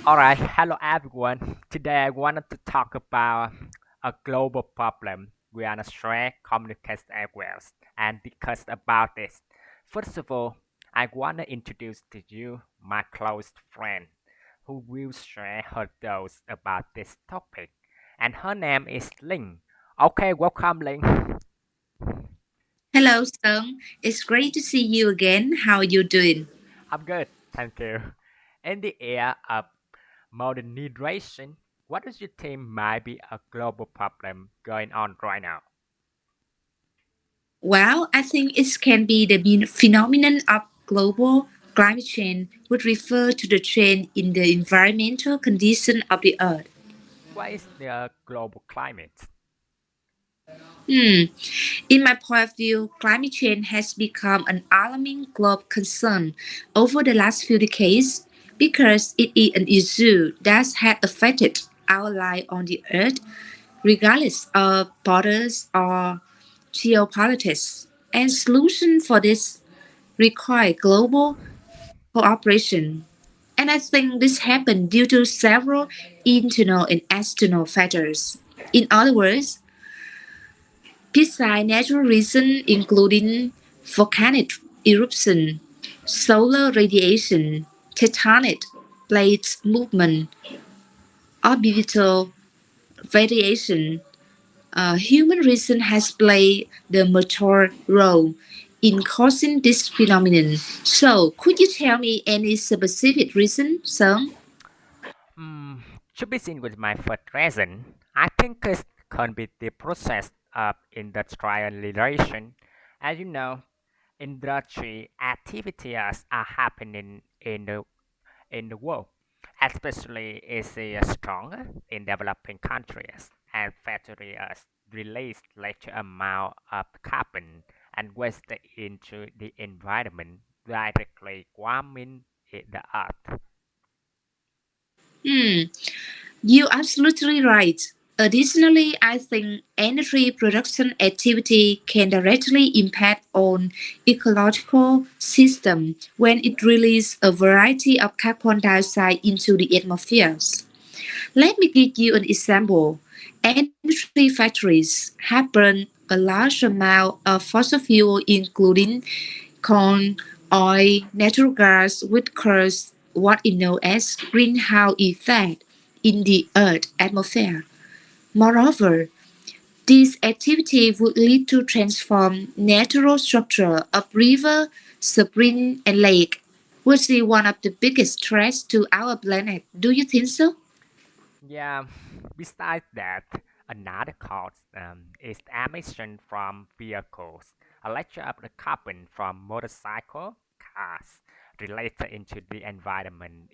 Alright, hello everyone. Today I wanted to talk about a global problem we are share communicate areas and discuss about this. First of all, I want to introduce to you my close friend who will share her thoughts about this topic. And her name is Ling. Okay, welcome Ling. Hello, Song. It's great to see you again. How are you doing? I'm good, thank you. In the era of modernization, what does you think might be a global problem going on right now? Well, I think it can be the phenomenon of global climate change, which refer to the change in the environmental condition of the Earth. What is the global climate? Hmm. In my point of view, climate change has become an alarming global concern over the last few decades because it is an issue that has affected our life on the Earth, regardless of borders or geopolitics. And solution for this require global cooperation. And I think this happened due to several internal and external factors. In other words, besides natural reasons including volcanic eruption, solar radiation, tectonic plate movement, orbital variation, human reason has played the major role in causing this phenomenon. So, could you tell me any specific reason, sir? Hmm, to begin with my first reason, I think it can be the process of industrialization. As you know, industry activities are happening in the world, especially is stronger in developing countries, and factories release large amount of carbon and waste into the environment, directly warming the earth. Hmm, you're absolutely right. Additionally, I think energy production activity can directly impact on ecological system when it releases a variety of carbon dioxide into the atmosphere. Let me give you an example. Energy factories have burned a large amount of fossil fuel, including coal, oil, natural gas, which cause what is known as greenhouse effect in the Earth's atmosphere. Moreover, this activity would lead to transform natural structure of river, spring, and lake, which is one of the biggest threats to our planet. Do you think so? Yeah, besides that, another cause is emission from vehicles. A lecture of the carbon from motorcycle cars related into the environment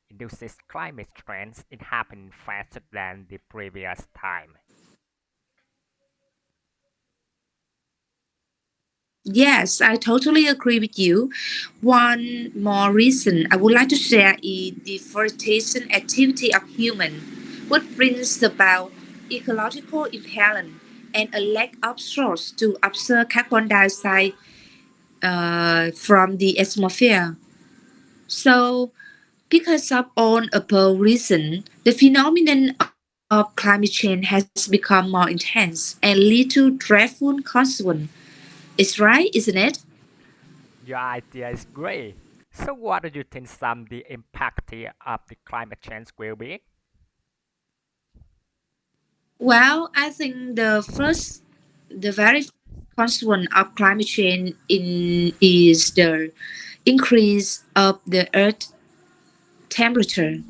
induces climate trends. It happened faster than the previous time. Yes, I totally agree with you. One more reason I would like to share is deforestation activity of human, which brings about ecological imbalance and a lack of source to absorb carbon dioxide from the atmosphere. So, because of all above reason, the phenomenon of climate change has become more intense and lead to dreadful consequences. It's right, isn't it? Your idea is great. So what do you think some the impact of the climate change will be? Well, I think the very first consequence of climate change is the increase of the Earth temperature.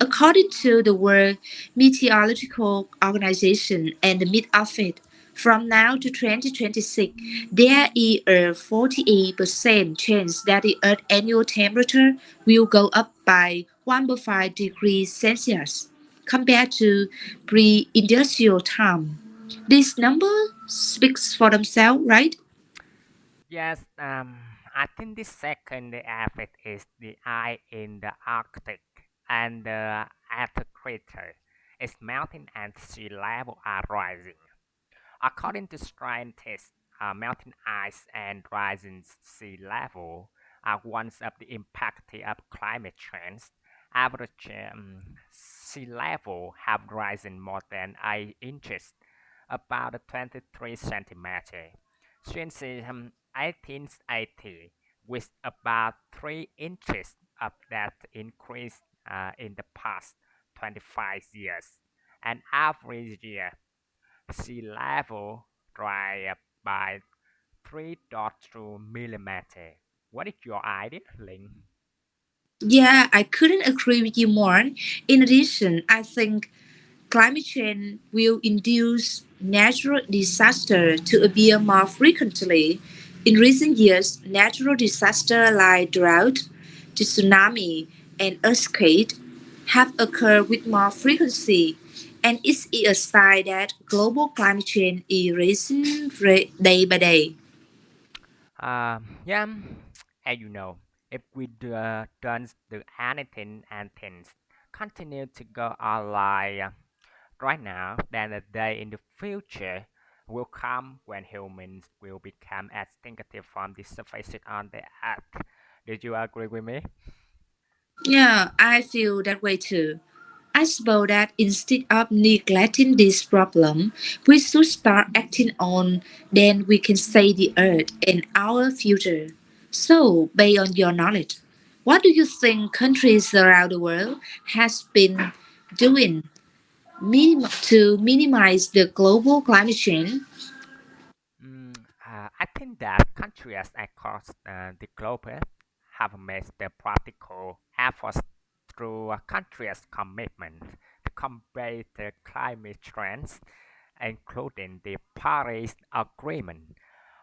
According to the World Meteorological Organization and the mid of it, from now to 2026, there is a 48% chance that the Earth's annual temperature will go up by 1.5 degrees Celsius compared to pre-industrial time. This number speaks for themselves, right? Yes, I think the second effect is the ice in the Arctic and the Arctic crater is melting and sea level are rising. According to scientists, melting ice and rising sea level are one of the impact of climate change, average sea level have risen more than 8 inches, about 23 centimeters, since 1880, with about 3 inches of that increase in the past 25 years. And every year, sea level rise up by 3.2 millimeter. What is your idea, Ling? Yeah, I couldn't agree with you more. In addition, I think climate change will induce natural disasters to appear more frequently. In recent years, natural disasters like drought, tsunami, and earthquake have occurred with more frequency, and it's a sign that global climate change is rising day by day. Yeah, as you know, if we don't do anything and things continue to go on like right now, then a day in the future will come when humans will become extinctive from the surface on the earth. Did you agree with me? Yeah, I feel that way too. I suppose that instead of neglecting this problem, we should start acting on then we can save the earth and our future. So, based on your knowledge, what do you think countries around the world has been doing to minimize the global climate change? I think that countries across the globe have made the practical efforts through a country's commitment to combat the climate trends, including the Paris Agreement,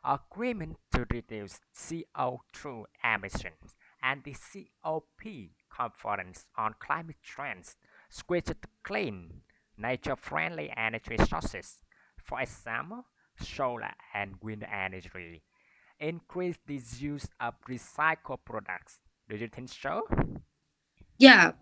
agreement to reduce CO2 emissions, and the COP Conference on Climate Trends, switch to clean, nature-friendly energy sources. For example, solar and wind energy. Increase the use of recycled products. Do you think so? Yeah,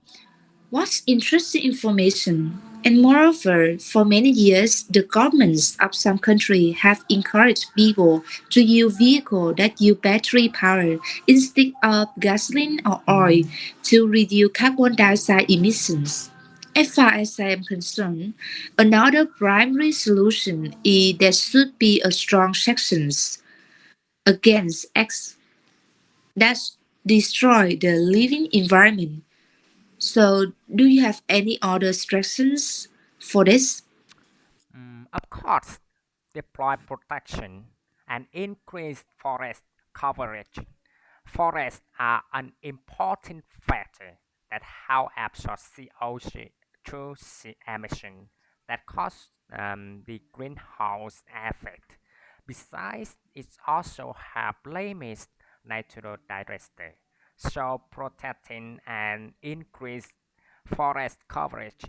what's interesting information? And moreover, for many years, the governments of some countries have encouraged people to use vehicles that use battery power instead of gasoline or oil to reduce carbon dioxide emissions. As far as I am concerned, another primary solution is there should be a strong sections against acts that destroy the living environment. So, do you have any other suggestions for this? Of course, deploy protection and increase forest coverage. Forests are an important factor that help absorb CO2 emission that cause the greenhouse effect. Besides, it also help limit natural disaster. So protecting and increase forest coverage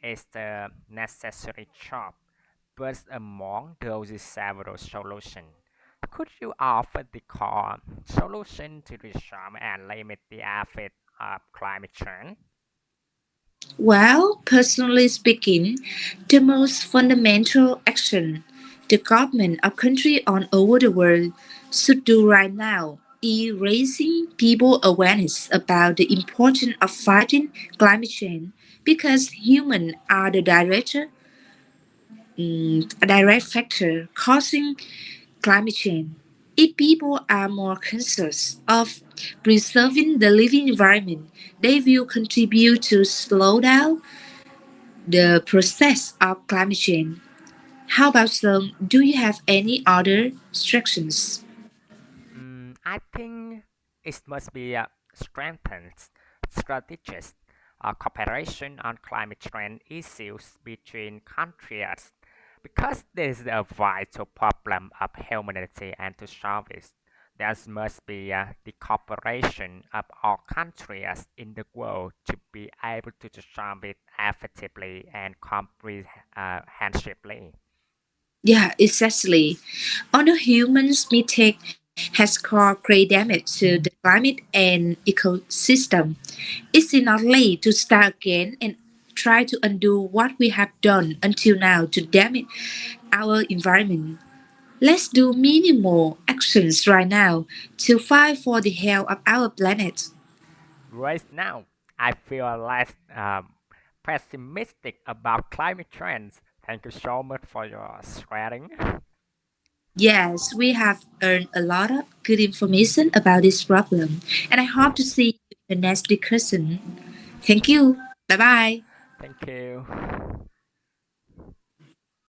is the necessary job. But among those is several solutions. Could you offer the core solution to resolve and limit the effect of climate change? Well, personally speaking, the most fundamental action the government of countries all over the world should do right now is raising people awareness about the importance of fighting climate change because humans are the direct factor causing climate change. If people are more conscious of preserving the living environment, they will contribute to slow down the process of climate change. How about some? Do you have any other instructions? I think it must be strengthened strategies cooperation on climate change issues between countries because this is a vital problem of humanity and to solve it. There must be the cooperation of all countries in the world to be able to solve it effectively and comprehensively. Yeah, exactly. On the humans mistake has caused great damage to the climate and ecosystem. It's not late to start again and try to undo what we have done until now to damage our environment. Let's do minimal actions right now to fight for the health of our planet. Right now, I feel less pessimistic about climate trends. Thank you so much for your sharing. Yes, we have earned a lot of good information about this problem, and I hope to see you in the next discussion. Thank you. Bye bye. Thank you.